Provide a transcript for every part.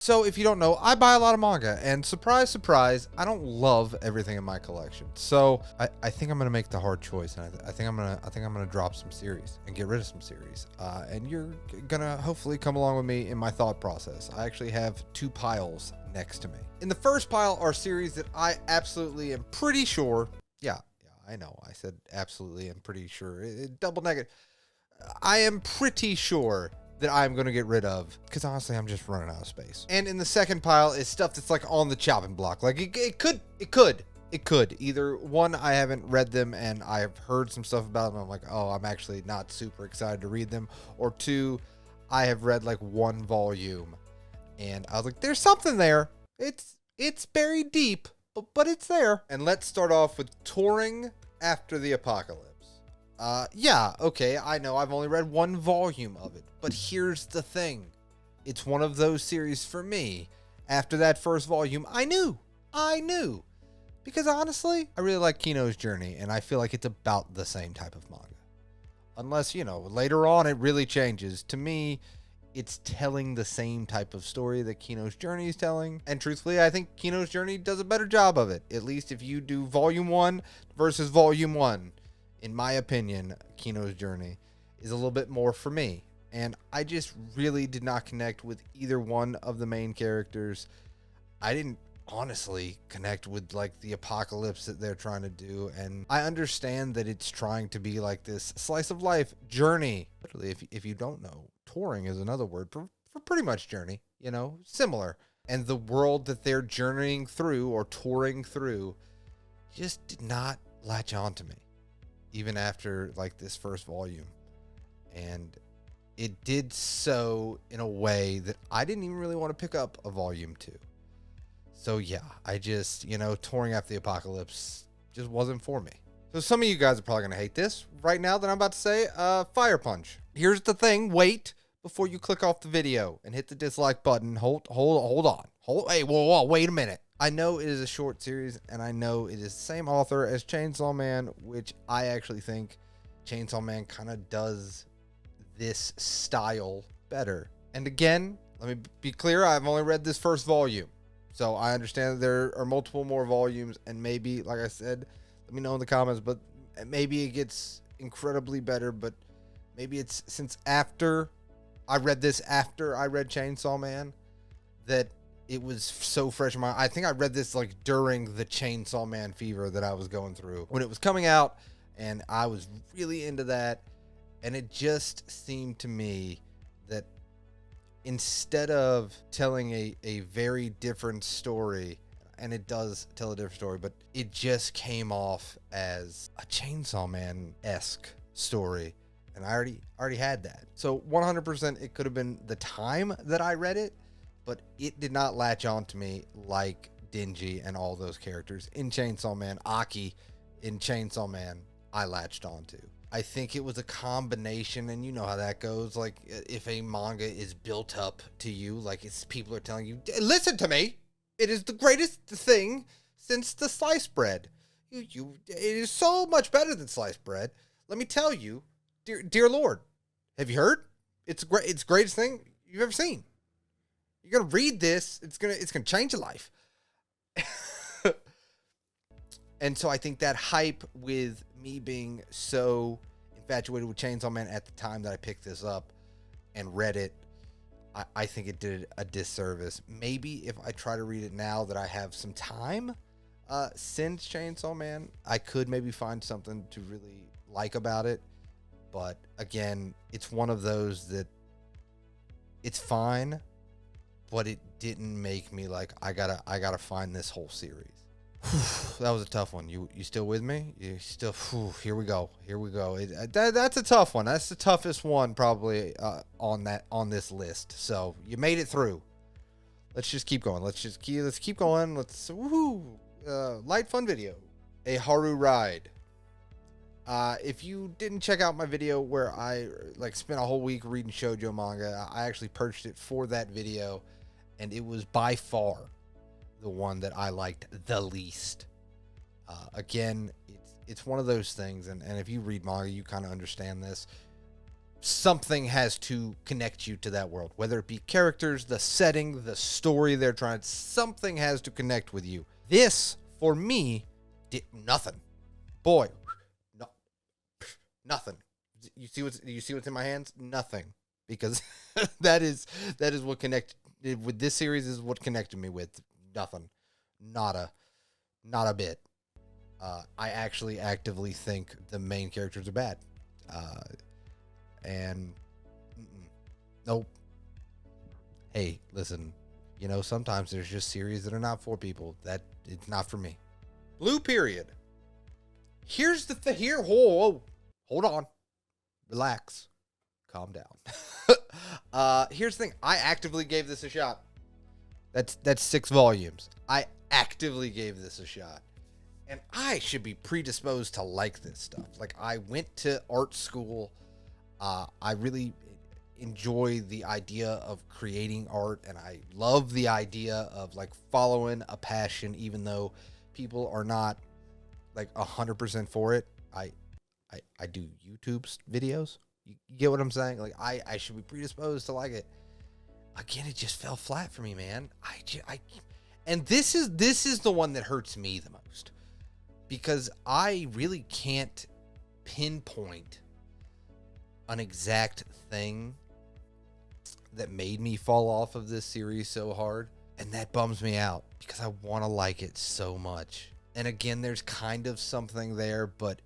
So if you don't know, I buy a lot of manga, and surprise, surprise, I don't love everything in my collection. So I think I'm gonna make the hard choice, and I think I'm gonna drop some series and get rid of some series. And you're gonna hopefully come along with me in my thought process. I actually have 2 piles next to me. In the first pile are series that I absolutely am pretty sure. Yeah, I know. I said absolutely. I'm pretty sure. Double negative. I am pretty sure that I'm going to get rid of, because honestly, I'm just running out of space. And in the second pile is stuff that's like on the chopping block. Like it could. Either one, I haven't read them and I've heard some stuff about them. I'm like, oh, I'm actually not super excited to read them. Or 2, I have read like 1 volume and I was like, there's something there. It's buried deep, but it's there. And let's start off with Touring After the Apocalypse. Yeah, okay, I know I've only read 1 volume of it, but here's the thing. It's one of those series for me. After that first volume, I knew. Because honestly, I really like Kino's Journey, and I feel like it's about the same type of manga. Unless, later on it really changes. To me, it's telling the same type of story that Kino's Journey is telling. And truthfully, I think Kino's Journey does a better job of it. At least if you do Volume 1 versus Volume 1. In my opinion, Kino's Journey is a little bit more for me. And I just really did not connect with either one of the main characters. I didn't honestly connect with like the apocalypse that they're trying to do. And I understand that it's trying to be like this slice of life journey. Literally, if you don't know, touring is another word for pretty much journey, similar. And the world that they're journeying through or touring through just did not latch on to me. Even after like this first volume. And it did so in a way that I didn't even really want to pick up a volume 2. So yeah, I just, Touring After the Apocalypse just wasn't for me. So some of you guys are probably going to hate this right now that I'm about to say. Fire Punch. Here's the thing. Wait before you click off the video and hit the dislike button. Hold on. Hey, whoa, wait a minute. I know it is a short series, and I know it is the same author as Chainsaw Man, which I actually think Chainsaw Man kind of does this style better. And again, let me be clear, I've only read this first volume. So I understand that there are multiple more volumes, and maybe, like I said, let me know in the comments, but maybe it gets incredibly better, but maybe it's since after I read Chainsaw Man, that it was so fresh in my... I think I read this like during the Chainsaw Man fever that I was going through when it was coming out, and I was really into that. And it just seemed to me that instead of telling a very different story, and it does tell a different story, but it just came off as a Chainsaw Man-esque story. And I already had that. So 100% it could have been the time that I read it, but it did not latch on to me like Denji and all those characters in Chainsaw Man. Aki in Chainsaw Man, I latched onto. I think it was a combination, and you know how that goes. Like, if a manga is built up to you, like people are telling you, listen to me, it is the greatest thing since the sliced bread. It is so much better than sliced bread. Let me tell you, dear Lord, have you heard? It's the greatest thing you've ever seen. You're gonna read this. It's gonna change your life. And so I think that hype, with me being so infatuated with Chainsaw Man at the time that I picked this up and read it, I think it did a disservice. Maybe if I try to read it now that I have some time since Chainsaw Man, I could maybe find something to really like about it. But again, it's one of those that it's fine, but it didn't make me like, I gotta find this whole series. That was a tough one. You still with me? You still? Here we go. That's a tough one. That's the toughest one probably on this list. So you made it through. Let's just keep going. Let's keep going. Light fun video. A Haru Ride. If you didn't check out my video where I spent a whole week reading shoujo manga, I actually purchased it for that video, and it was by far the one that I liked the least. Again, it's one of those things, and if you read manga, you kind of understand this. something has to connect you to that world, whether it be characters, the setting, the story they're trying. Something has to connect with you. This, for me, did nothing. Boy, no, nothing. You see what's in my hands? Nothing, because that is what connected with this series. Is what connected me with nothing, not a bit. I actually actively think the main characters are bad, and nope. Hey, listen, sometimes there's just series that are not for people. That it's not for me. Blue Period. Here's the thing. Hold on. Relax. Calm down. Here's the thing. I actively gave this a shot. That's 6 volumes. I actively gave this a shot. And I should be predisposed to like this stuff. Like, I went to art school. I really enjoy the idea of creating art, and I love the idea of, like, following a passion, even though people are not, like, 100% for it. I do YouTube videos. You get what I'm saying? Like, I should be predisposed to like it. Again, it just fell flat for me, man. And this is the one that hurts me the most, because I really can't pinpoint an exact thing that made me fall off of this series so hard, and that bums me out because I want to like it so much. And again, there's kind of something there, but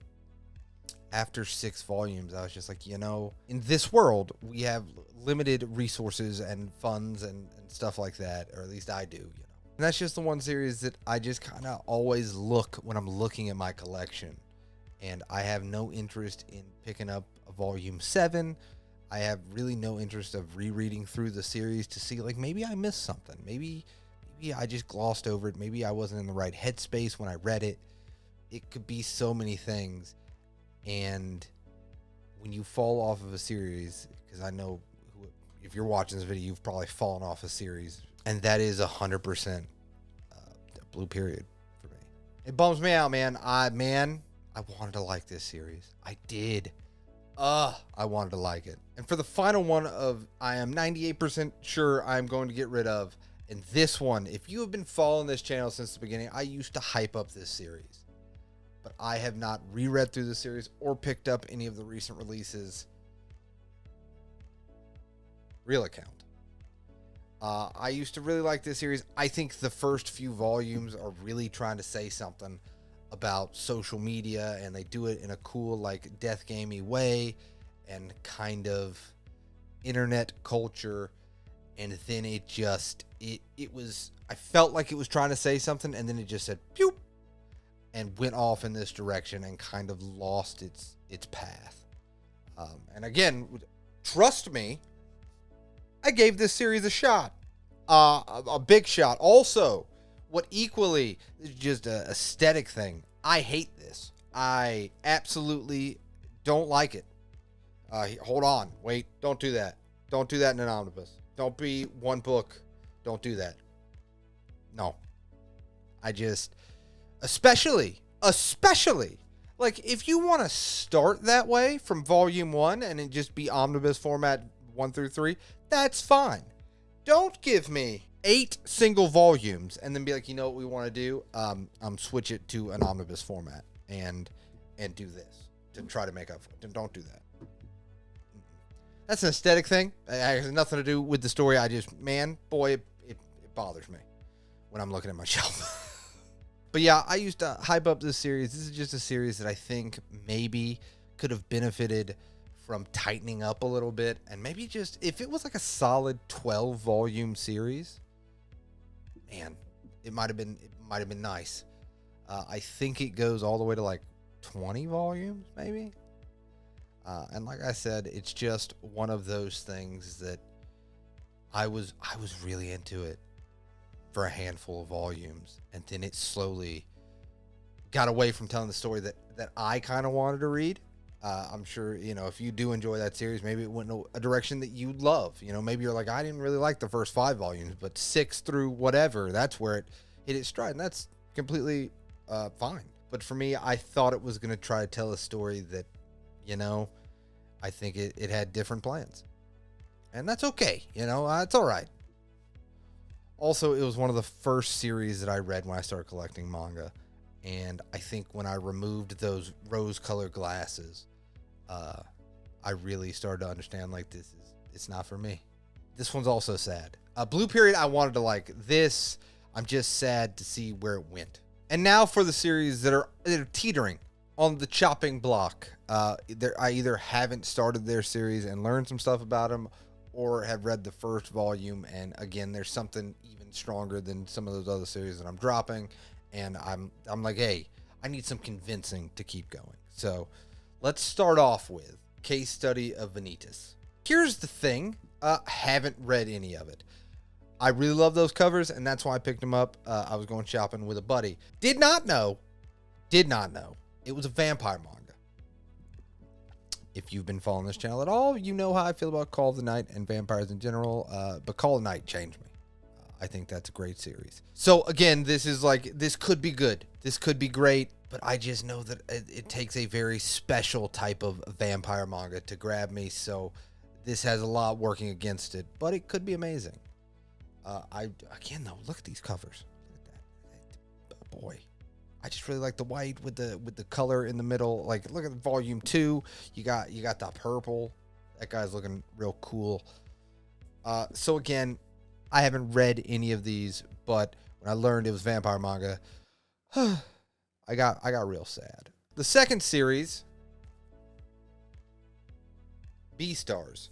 after 6 volumes, I was just like, in this world, we have limited resources and funds and stuff like that, or at least I do, And that's just the one series that I just kind of always look when I'm looking at my collection. And I have no interest in picking up a volume 7. I have really no interest of rereading through the series to see, like, maybe I missed something. Maybe I just glossed over it. Maybe I wasn't in the right headspace when I read it. It could be so many things. And when you fall off of a series, because I know if you're watching this video, you've probably fallen off a series, and that is 100% Blue Period for me. It bums me out, man. I wanted to like this series. I did. I wanted to like it. And for the final one of, I am 98% sure I'm going to get rid of, and this one, if you have been following this channel since the beginning, I used to hype up this series. But I have not reread through the series or picked up any of the recent releases. Real Account. I used to really like this series. I think the first few volumes are really trying to say something about social media, and they do it in a cool, like, death gamey way and kind of internet culture. And then it just, it was, I felt like it was trying to say something, and then it just said, pew, and went off in this direction and kind of lost its path. And again, trust me, I gave this series a shot, a big shot. Also, what equally is just an aesthetic thing. I hate this. I absolutely don't like it. Hold on, wait, don't do that. Don't do that in an omnibus. Don't be one book. Don't do that. No, I just. Especially, like, if you want to start that way from volume 1 and it just be omnibus format 1 through 3, that's fine. Don't give me 8 single volumes and then be like, what we want to do? Switch it to an omnibus format and do this to try to make up for it. Don't do that. That's an aesthetic thing. It has nothing to do with the story. It bothers me when I'm looking at my shelf. But yeah, I used to hype up this series. This is just a series that I think maybe could have benefited from tightening up a little bit. And maybe just, if it was like a solid 12 volume series, man, it might have been nice. I think it goes all the way to like 20 volumes, maybe. And like I said, it's just one of those things that I was really into it for a handful of volumes, and then it slowly got away from telling the story that I kind of wanted to read. I'm sure, if you do enjoy that series, maybe it went in a direction that you love. Maybe you're like, I didn't really like the first 5 volumes, but 6 through whatever, that's where it hit its stride, and that's completely fine. But for me, I thought it was going to try to tell a story that, I think it had different plans. And that's okay. It's all right. Also, it was one of the first series that I read when I started collecting manga. And I think when I removed those rose-colored glasses, I really started to understand, like, it's not for me. This one's also sad. Blue Period, I wanted to like. This, I'm just sad to see where it went. And now for the series that are teetering on the chopping block. I either haven't started their series and learned some stuff about them, or have read the first volume, and again, there's something even stronger than some of those other series that I'm dropping, and I'm like, hey, I need some convincing to keep going. So let's start off with Case Study of Vanitas. Here's the thing, haven't read any of it. I really love those covers, and that's why I picked them up. I was going shopping with a buddy. Did not know it was a vampire manga. If you've been following this channel at all, you know how I feel about Call of the Night and vampires in general, but Call of the Night changed me. I think that's a great series. So again, this could be good. This could be great, but I just know that it takes a very special type of vampire manga to grab me, so this has a lot working against it, but it could be amazing. Again though, look at these covers. Look at that. Boy. I just really like the white with the color in the middle. Like, look at volume 2. You got the purple. That guy's looking real cool. So again, I haven't read any of these, but when I learned it was vampire manga, I got real sad. The second series, Beastars.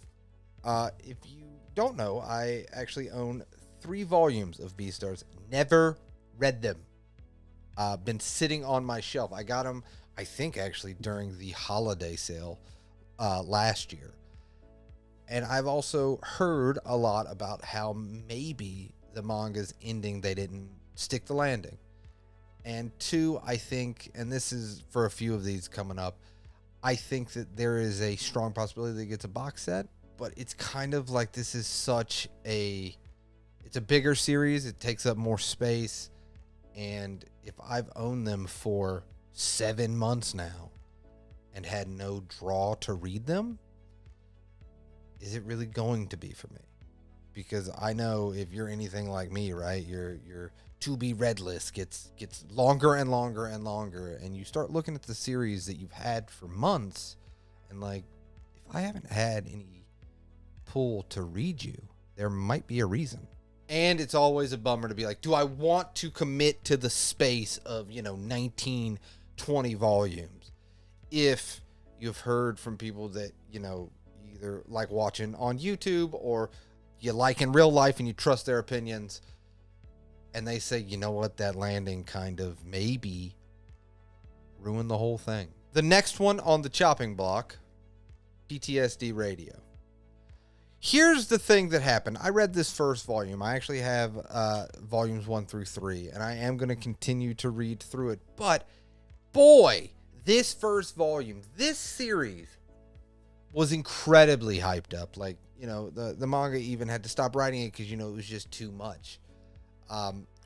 If you don't know, I actually own 3 volumes of Beastars. Never read them. Been sitting on my shelf. I got them, I think, actually during the holiday sale last year. And I've also heard a lot about how maybe the manga's ending, they didn't stick the landing. And 2, I think, and this is for a few of these coming up, I think that there is a strong possibility that it gets a box set. But it's kind of like this is it's a bigger series. It takes up more space. And if I've owned them for 7 months now and had no draw to read them, is it really going to be for me? Because I know if you're anything like me, right, your to be read list gets longer and longer and longer, and you start looking at the series that you've had for months, and like, if I haven't had any pull to read you, there might be a reason. And it's always a bummer to be like, do I want to commit to the space of, 19, 20 volumes? If you've heard from people that, either like watching on YouTube or you like in real life and you trust their opinions, and they say, you know what, that landing kind of maybe ruined the whole thing. The next one on the chopping block, PTSD Radio. Here's the thing that happened. I read this first volume. I actually have volumes 1 through 3, and I am going to continue to read through it. But, boy, this first volume, this series was incredibly hyped up. Like, the manga even had to stop writing it because, it was just too much.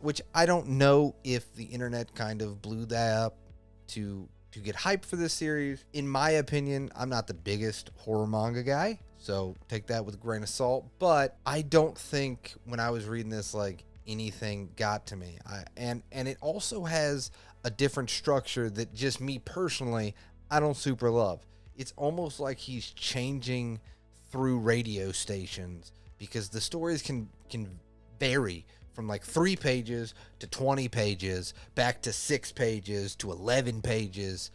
Which I don't know if the internet kind of blew that up to get hyped for this series. In my opinion, I'm not the biggest horror manga guy, so take that with a grain of salt. But I don't think when I was reading this, like, anything got to me. And it also has a different structure that just me personally, I don't super love. It's almost like he's changing through radio stations, because the stories can vary from like 3 pages to 20 pages, back to 6 pages to 11 pages.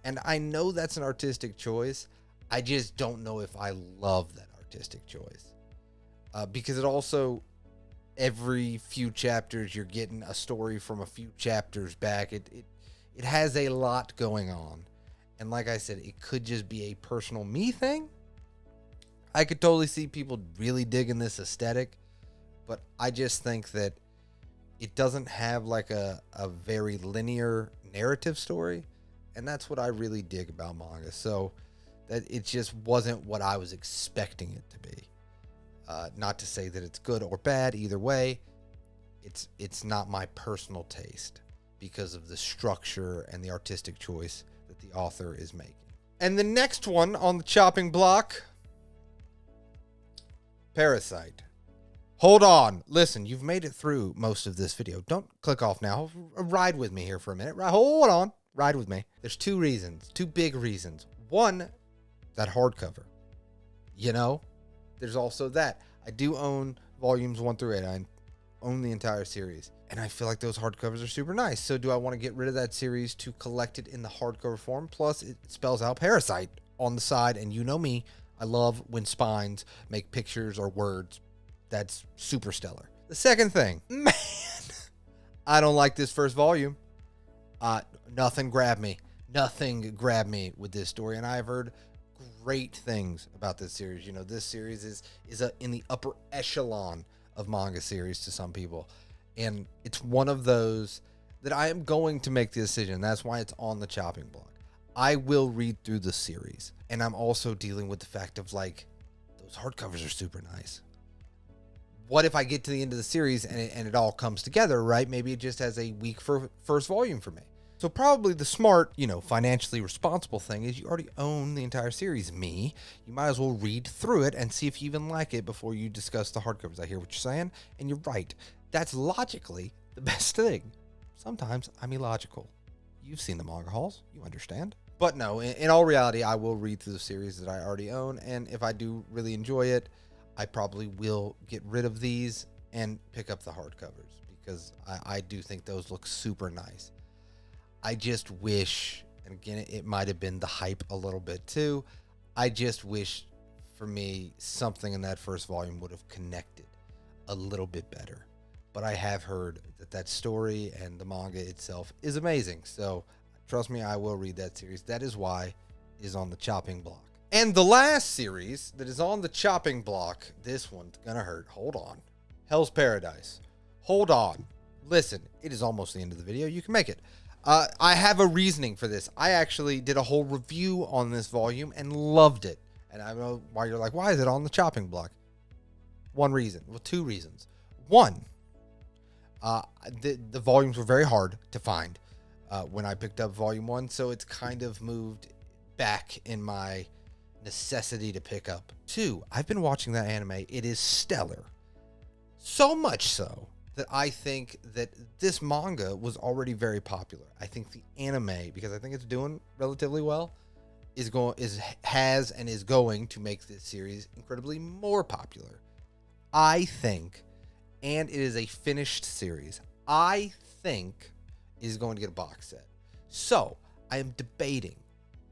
And I know that's an artistic choice. I just don't know if I love that artistic choice. Because it also, every few chapters, you're getting a story from a few chapters back. It has a lot going on. And like I said, it could just be a personal me thing. I could totally see people really digging this aesthetic. But I just think that it doesn't have like a very linear narrative story. And that's what I really dig about manga. So that it just wasn't what I was expecting it to be. Not to say that it's good or bad, either way. It's not my personal taste because of the structure and the artistic choice that the author is making. And the next one on the chopping block, Parasyte. Hold on. Listen, you've made it through most of this video. Don't click off now. Ride with me here for a minute. Hold on. Ride with me. There's two reasons, two big reasons. One, that hardcover. You know, there's also that. I do own volumes 1 through 8. I own the entire series. And I feel like those hardcovers are super nice. So do I want to get rid of that series to collect it in the hardcover form? Plus, it spells out Parasyte on the side. And you know me, I love when spines make pictures or words. That's super stellar. The second thing, man, I don't like this first volume. Nothing grabbed me. Nothing grabbed me with this story. And I've heard great things about this series. You know, this series is in the upper echelon of manga series to some people. And it's one of those that I am going to make the decision. That's why it's on the chopping block. I will read through the series. And I'm also dealing with the fact of, like, those hardcovers are super nice. What if I get to the end of the series and it all comes together, right? Maybe it just has a weak first volume for me. So probably the smart, you know, financially responsible thing is you already own the entire series. Me, you might as well read through it and see if you even like it before you discuss the hardcovers. I hear what you're saying, and you're right. That's logically the best thing. Sometimes I'm illogical. You've seen the manga hauls. You understand. But no, in all reality, I will read through the series that I already own, and if I do really enjoy it, I probably will get rid of these and pick up the hardcovers because I do think those look super nice. I just wish, and again, it might have been the hype a little bit too. I just wish for me something in that first volume would have connected a little bit better. But I have heard that story and the manga itself is amazing. So trust me, I will read that series. That is why it is on the chopping block. And the last series that is on the chopping block, this one's gonna hurt. Hold on. Hell's Paradise. Hold on. Listen, it is almost the end of the video. You can make it. I have a reasoning for this. I actually did a whole review on this volume and loved it. And I know why you're like, why is it on the chopping block? One reason. Well, two reasons. One, the volumes were very hard to find when I picked up volume 1. So it's kind of moved back in my necessity to pick up. 2, I've been watching that anime. It is stellar. So much so that I think that this manga was already very popular. I think the anime, because I think it's doing relatively well, has and is going to make this series incredibly more popular. I think, and it is a finished series, I think it is going to get a box set. So I am debating,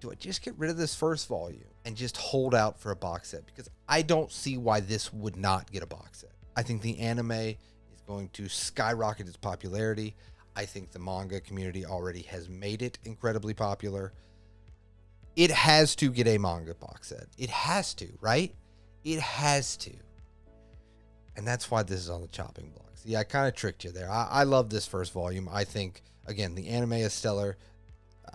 do I just get rid of this first volume and just hold out for a box set? Because I don't see why this would not get a box set. I think the anime is going to skyrocket its popularity. I think the manga community already has made it incredibly popular. It has to get a manga box set. It has to, right? It has to. And that's why this is on the chopping block. See, I kind of tricked you there. I love this first volume. I think, again, the anime is stellar.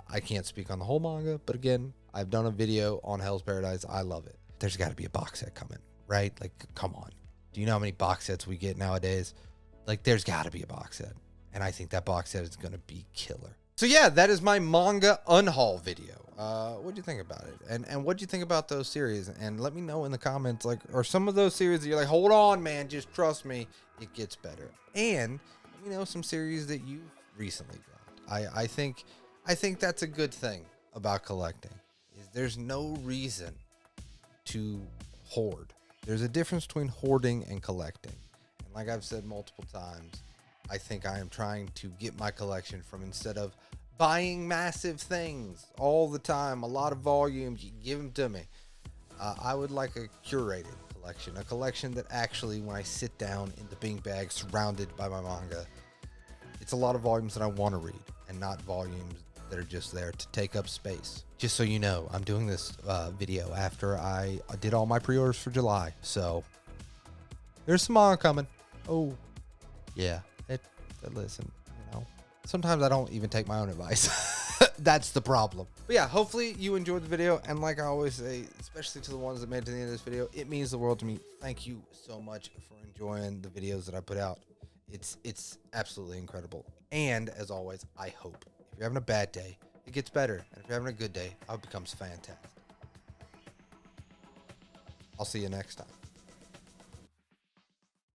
I can't speak on the whole manga, but again, I've done a video on Hell's Paradise. I love it. There's got to be a box set coming, right? Like, come on. Do you know how many box sets we get nowadays? Like, there's got to be a box set. And I think that box set is going to be killer. So yeah, that is my manga unhaul video. What do you think about it? And what do you think about those series? And let me know in the comments, like, are some of those series that you're like, hold on, man, just trust me, it gets better. And let me know some series that you've recently dropped. I think that's a good thing about collecting. Is there's no reason to hoard. There's a difference between hoarding and collecting. And like I've said multiple times, I think I am trying to get my collection from, instead of buying massive things all the time, a lot of volumes, you give them to me. I would like a curated collection, a collection that actually, when I sit down in the bean bag surrounded by my manga, it's a lot of volumes that I want to read and not volumes that are just there to take up space. Just so you know, I'm doing this video after I did all my pre-orders for July, so there's some manga coming. Oh, yeah. Listen, you know, sometimes I don't even take my own advice. That's the problem. But yeah, hopefully you enjoyed the video. And like I always say, especially to the ones that made it to the end of this video, it means the world to me. Thank you so much for enjoying the videos that I put out. It's absolutely incredible. And as always, I hope if you're having a bad day, it gets better. And if you're having a good day, it becomes fantastic. I'll see you next time.